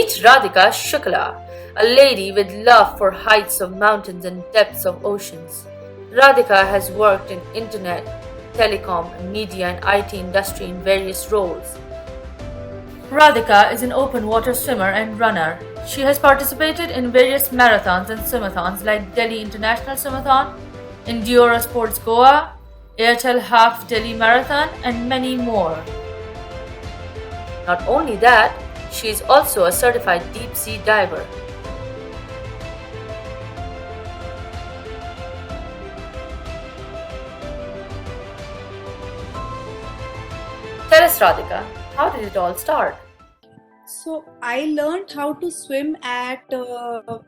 Meet Radhika Shukla, a lady with love for heights of mountains and depths of oceans. Radhika has worked in internet, telecom, media and IT industry in various roles. Radhika is an open water swimmer and runner. She has participated in various marathons and swimathons like Delhi International Swimathon, Enduro Sports Goa, Airtel Half Delhi Marathon, and many more. Not only that, she is also a certified deep sea diver. Tell us, Radhika, how did it all start? So I learned how to swim at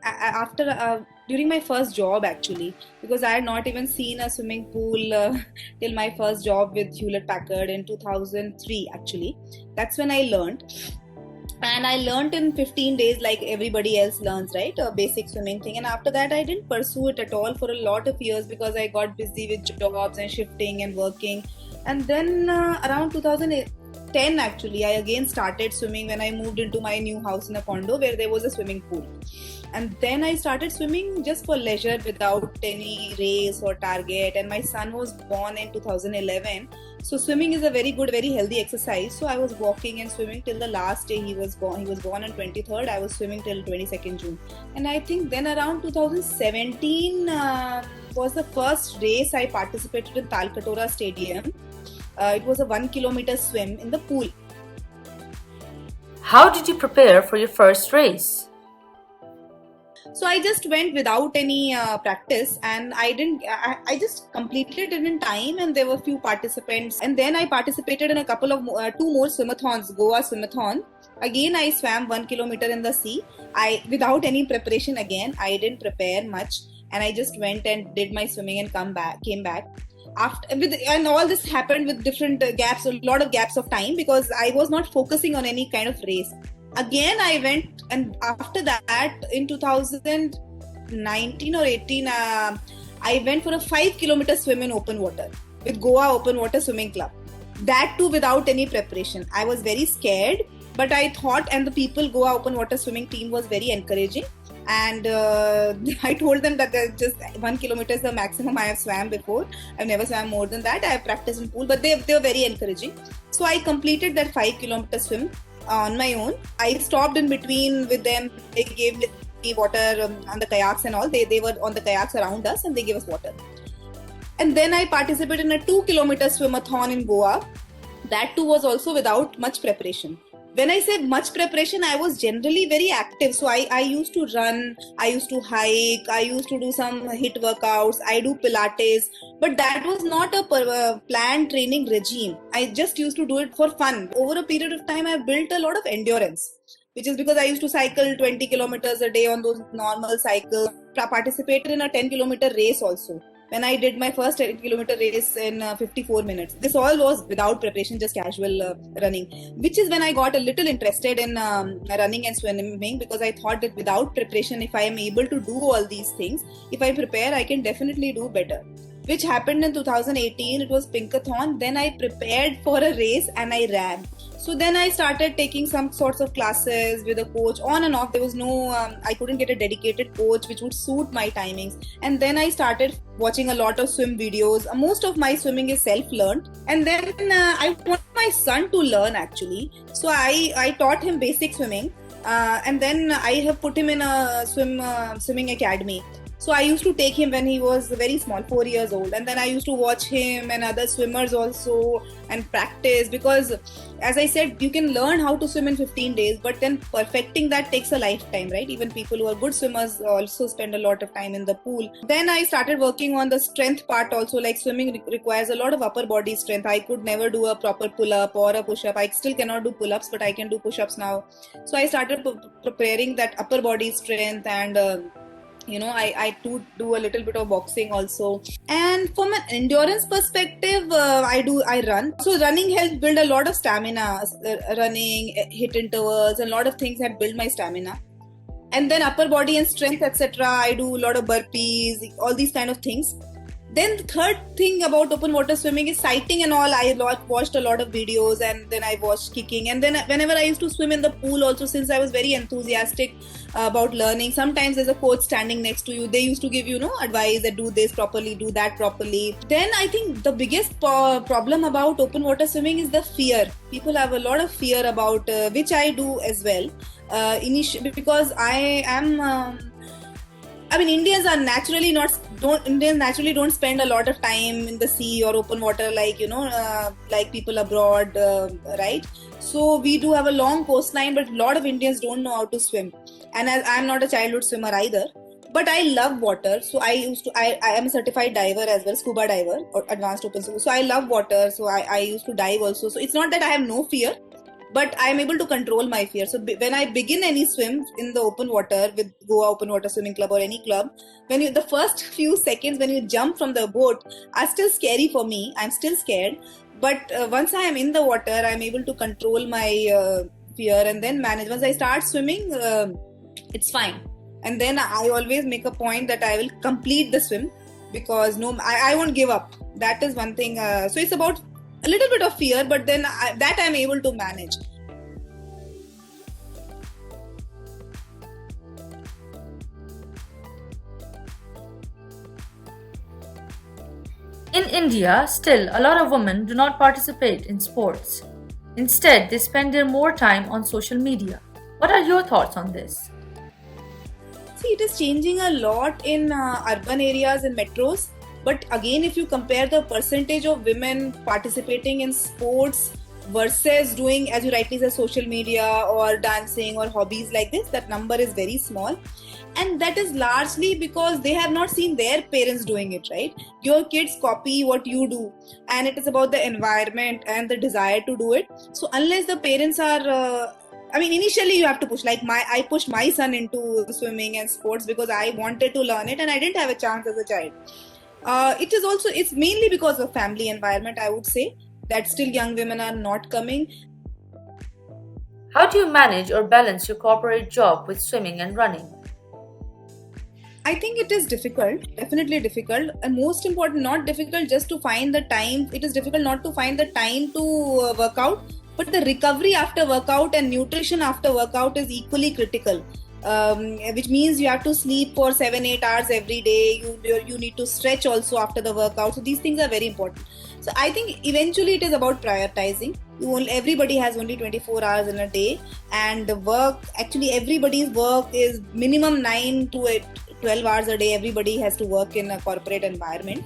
after during my first job actually, because I had not even seen a swimming pool till my first job with Hewlett Packard in 2003 actually. That's when I learned, and I learned in 15 days like everybody else learns, right? A basic swimming thing. And after that I didn't pursue it at all for a lot of years because I got busy with jobs and shifting and working. And then around 2010 actually I again started swimming when I moved into my new house in a condo where there was a swimming pool. And then I started swimming just for leisure without any race or target. And my son was born in 2011, so swimming is a very good, very healthy exercise. So I was walking and swimming till the last day he was born. He was born on 23rd. I was swimming till 22nd June. And I think then around 2017 was the first race I participated in Talkatora Stadium. It was a 1 kilometer swim in the pool. How did you prepare for your first race? So I just went without any practice, and I just completed it in time, and there were few participants. And then I participated in a couple of two more swimathons, Goa swimathon. Again I swam 1 kilometer in the sea. I without any preparation again. I didn't prepare much, and I just went and did my swimming and came back. And all this happened with different gaps, a lot of gaps of time, because I was not focusing on any kind of race. Again I went, and after that in 2019 or 18 I went for a 5 kilometer swim in open water with Goa Open Water Swimming Club. That too without any preparation. I was very scared, but I thought, and the people Goa Open Water Swimming team was very encouraging. And I told them that just 1 kilometer is the maximum I have swam before. I've never swam more than that. I have practiced in pool, but they were very encouraging. So I completed that 5 kilometer swim on my own. I stopped in between with them. They gave me water on the kayaks and all. They were on the kayaks around us and they gave us water. And then I participated in a 2 kilometer swimathon in Goa. That too was also without much preparation. When I say much preparation, I was generally very active. So I used to run, I used to hike, I used to do some HIIT workouts, I do Pilates, but that was not a planned training regime. I just used to do it for fun. Over a period of time, I built a lot of endurance, which is because I used to cycle 20 kilometers a day on those normal cycles. I participated in a 10 kilometer race also, when I did my first 10 kilometer race in 54 minutes. This all was without preparation, just casual running, which is when I got a little interested in running and swimming, because I thought that without preparation, if I am able to do all these things, if I prepare, I can definitely do better. Which happened in 2018. It was Pinkathon. Then I prepared for a race and I ran. So then I started taking some sorts of classes with a coach on and off. There was no, I couldn't get a dedicated coach which would suit my timings. And then I started watching a lot of swim videos. Most of my swimming is self-learned. And then I want my son to learn actually. So I taught him basic swimming. And then I have put him in a swimming academy. So I used to take him when he was very small, 4 years old, and then I used to watch him and other swimmers also and practice, because as I said, you can learn how to swim in 15 days, but then perfecting that takes a lifetime, right? Even people who are good swimmers also spend a lot of time in the pool. Then I started working on the strength part also, like swimming requires a lot of upper body strength. I could never do a proper pull-up or a push-up. I still cannot do pull-ups, but I can do push-ups now. So I started preparing that upper body strength, and I do a little bit of boxing also. And from an endurance perspective, I run. So running helps build a lot of stamina. Running, HIIT intervals, and a lot of things that build my stamina. And then upper body and strength, etc. I do a lot of burpees, all these kind of things. Then the third thing about open water swimming is sighting and all. Watched a lot of videos, and then I watched kicking. And then whenever I used to swim in the pool also, since I was very enthusiastic about learning, sometimes there's a coach standing next to you. They used to give advice that do this properly, do that properly. Then I think the biggest problem about open water swimming is the fear. People have a lot of fear about which I do as well. Because I am. I mean, Indians naturally don't spend a lot of time in the sea or open water like people abroad, right? So we do have a long coastline, but a lot of Indians don't know how to swim. And as I'm not a childhood swimmer either, but I love water. So I am a certified diver as well, scuba diver or advanced open scuba. So I love water. So I used to dive also. So it's not that I have no fear, but I am able to control my fear. So when I begin any swim in the open water with Goa Open Water Swimming Club or any club, the first few seconds when you jump from the boat are still scary for me. I'm still scared, but once I am in the water, I'm able to control my fear and then manage. Once I start swimming, it's fine. And then I always make a point that I will complete the swim, because I won't give up. That is one thing. So it's about a little bit of fear, but then that I'm able to manage. In India, still, a lot of women do not participate in sports. Instead, they spend their more time on social media. What are your thoughts on this? See, it is changing a lot in urban areas and metros. But again, if you compare the percentage of women participating in sports versus doing, as you rightly said, social media or dancing or hobbies like this, that number is very small. And that is largely because they have not seen their parents doing it, right? Your kids copy what you do, and it is about the environment and the desire to do it. So unless the parents are initially you have to push. I pushed my son into swimming and sports because I wanted to learn it and I didn't have a chance as a child. It's mainly because of family environment, I would say, that still young women are not coming. How do you manage or balance your corporate job with swimming and running? I think it is difficult, definitely difficult, and most important, not difficult just to find the time. It is difficult not to find the time to work out, but the recovery after workout and nutrition after workout is equally critical. Which means you have to sleep for 7-8 hours every day. You need to stretch also after the workout. So these things are very important. So I think eventually it is about prioritizing. Everybody has only 24 hours in a day, and the work, actually everybody's work is minimum 9 to 12 hours a day. Everybody has to work in a corporate environment.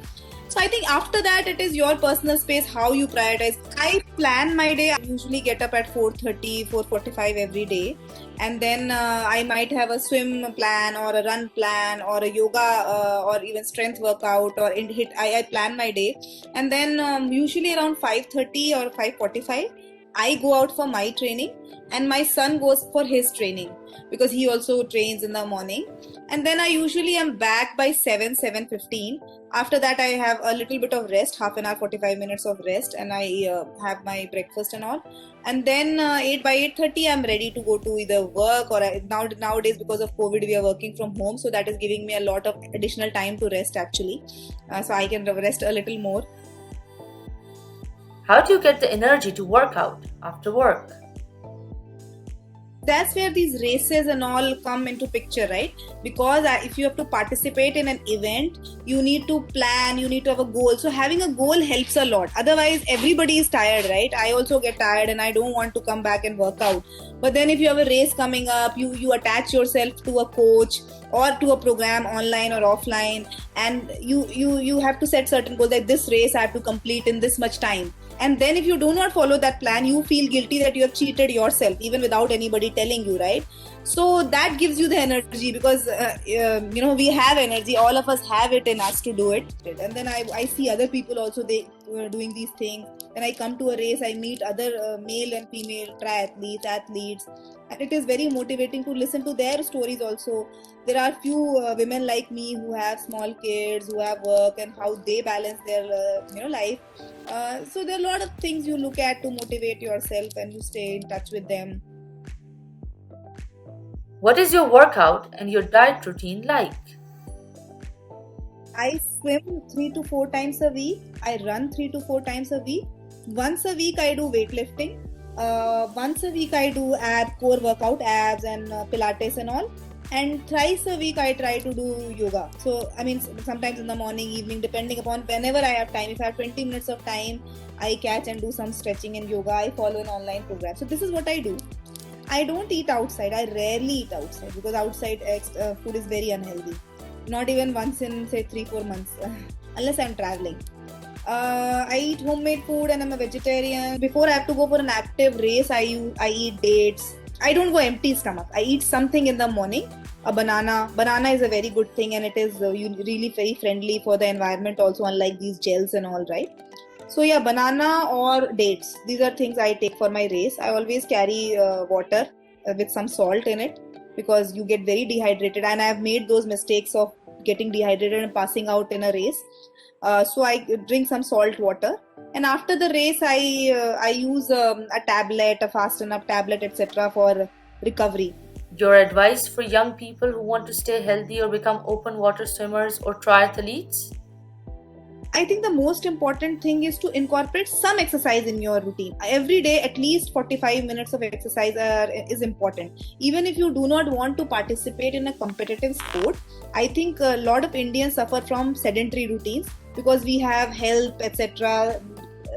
So I think after that it is your personal space, how you prioritize. I plan my day. I usually get up at 4:30, 4:45 every day, and then I might have a swim plan or a run plan or a yoga or even strength workout or I plan my day, and then usually around 5:30 or 5:45 I go out for my training, and my son goes for his training because he also trains in the morning. And then I usually am back by 7:15. After that I have a little bit of rest, half an hour, 45 minutes of rest, and I have my breakfast and all. And then 8 by 8:30 I'm ready to go to either work or nowadays because of COVID we are working from home, so that is giving me a lot of additional time to rest actually. So I can rest a little more. How do you get the energy to work out after work? That's where these races and all come into picture, right? Because if you have to participate in an event, you need to plan, you need to have a goal. So having a goal helps a lot. Otherwise everybody is tired, right? I also get tired and I don't want to come back and work out. But then if you have a race coming up, you attach yourself to a coach or to a program online or offline, and you have to set certain goals, like this race I have to complete in this much time. And then if you do not follow that plan, you feel guilty that you have cheated yourself even without anybody telling you, right? So that gives you the energy, because we have energy, all of us have it in us to do it. And then I see other people also, they doing these things. When I come to a race, I meet other male and female triathletes, athletes, and it is very motivating to listen to their stories also. There are few women like me who have small kids, who have work, and how they balance their life. So there are a lot of things you look at to motivate yourself, and you stay in touch with them. What is your workout and your diet routine like? I swim 3 to 4 times a week. I run 3 to 4 times a week. Once a week I do weightlifting. Once a week I do core workout, abs and Pilates and all. And thrice a week I try to do yoga. So I mean, sometimes in the morning, evening, depending upon whenever I have time. If I have 20 minutes of time, I catch and do some stretching and yoga. I follow an online program. So this is what I do. I don't eat outside. I rarely eat outside because outside food is very unhealthy. Not even once in say 3-4 months, unless I'm traveling. I eat homemade food and I'm a vegetarian. Before I have to go for an active race, I eat dates. I don't go empty stomach. I eat something in the morning. A banana. Banana is a very good thing and it is really very friendly for the environment also, unlike these gels and all, right? So yeah, banana or dates. These are things I take for my race. I always carry water with some salt in it because you get very dehydrated, and I have made those mistakes of getting dehydrated and passing out in a race. So I drink some salt water, and after the race I use a tablet, a fast enough tablet, etc. for recovery. Your advice for young people who want to stay healthy or become open water swimmers or triathletes? I think the most important thing is to incorporate some exercise in your routine. Every day, at least 45 minutes of exercise is important. Even if you do not want to participate in a competitive sport, I think a lot of Indians suffer from sedentary routines because we have help, etc.,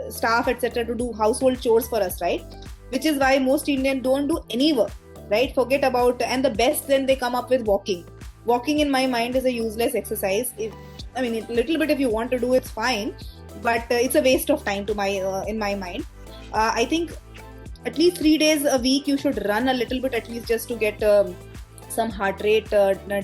staff, etc., to do household chores for us, right? Which is why most Indians don't do any work, right? Forget about, and the best then they come up with walking. Walking in my mind is a useless exercise. I mean, a little bit if you want to do, it's fine, but it's a waste of time to in my mind. I think at least 3 days a week you should run a little bit, at least just to get some heart rate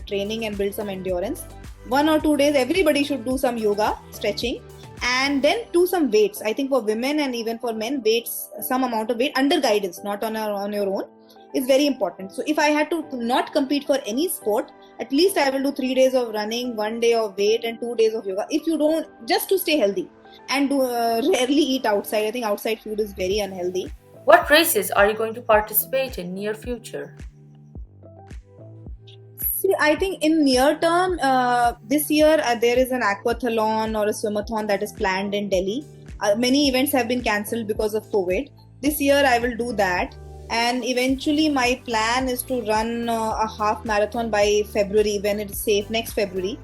training and build some endurance. 1 or 2 days, everybody should do some yoga, stretching, and then do some weights. I think for women and even for men, weights, some amount of weight under guidance, not on your own, is very important. So if I had to not compete for any sport, at least I will do 3 days of running, 1 day of weight, and 2 days of yoga. If you don't, just to stay healthy, and rarely eat outside. I think outside food is very unhealthy. What races are you going to participate in near future? See, I think in near term, this year there is an aquathlon or a swimathon that is planned in Delhi. Many events have been cancelled because of COVID. This year I will do that. And eventually my plan is to run a half marathon by February, when it is safe, next February.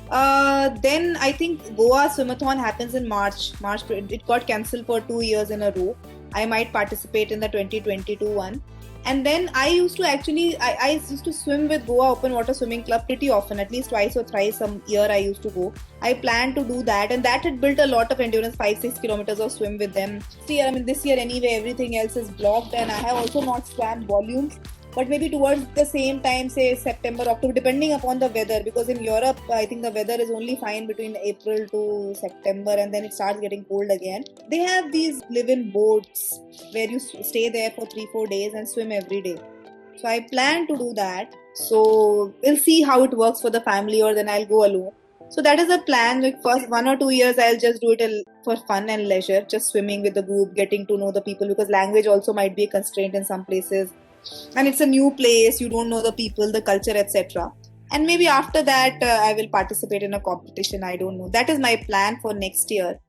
Then I think Goa Swimathon happens in March. It got cancelled for 2 years in a row. I might participate in the 2022 one. And then I used to swim with Goa Open Water Swimming Club pretty often, at least twice or thrice a year I used to go. I plan to do that, and that had built a lot of endurance, 5-6 kilometers of swim with them. This year anyway, everything else is blocked, and I have also not swam volumes. But maybe towards the same time, say September, October, depending upon the weather, because in Europe, I think the weather is only fine between April to September, and then it starts getting cold again. They have these live-in boats where you stay there for 3-4 days and swim every day. So I plan to do that. So we'll see how it works for the family, or then I'll go alone. So that is a plan. Like first 1 or 2 years, I'll just do it for fun and leisure, just swimming with the group, getting to know the people, because language also might be a constraint in some places. And it's a new place, you don't know the people, the culture, etc. And maybe after that I will participate in a competition. I don't know. That is my plan for next year.